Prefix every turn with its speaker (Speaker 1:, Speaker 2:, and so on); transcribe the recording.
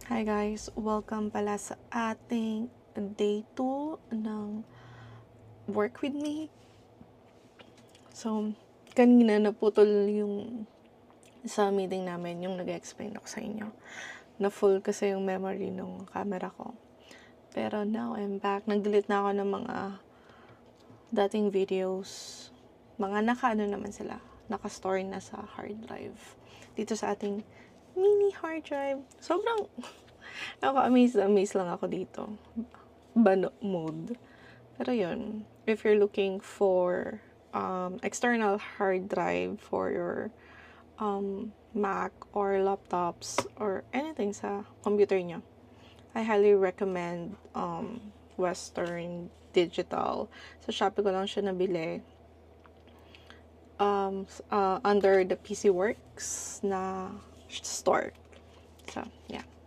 Speaker 1: Hi guys! Welcome pala sa ating day 2 ng work with me. So, kanina naputol yung sa meeting namin, yung nag-explain ako sa inyo. Na full kasi yung memory ng camera ko. Pero now I'm back. Nag-delete na ako ng mga dating videos. Mga naka-ano naman sila. Naka-store na sa hard drive. Dito sa ating mini hard drive. Sobrang ako amazed lang ako dito. Bano mode. Pero yun, if you're looking for external hard drive for your Mac or laptops or anything sa computer nyo, I highly recommend Western Digital. Sa Shopee ko lang siya nabili. Under the PC Works na store. So, yeah.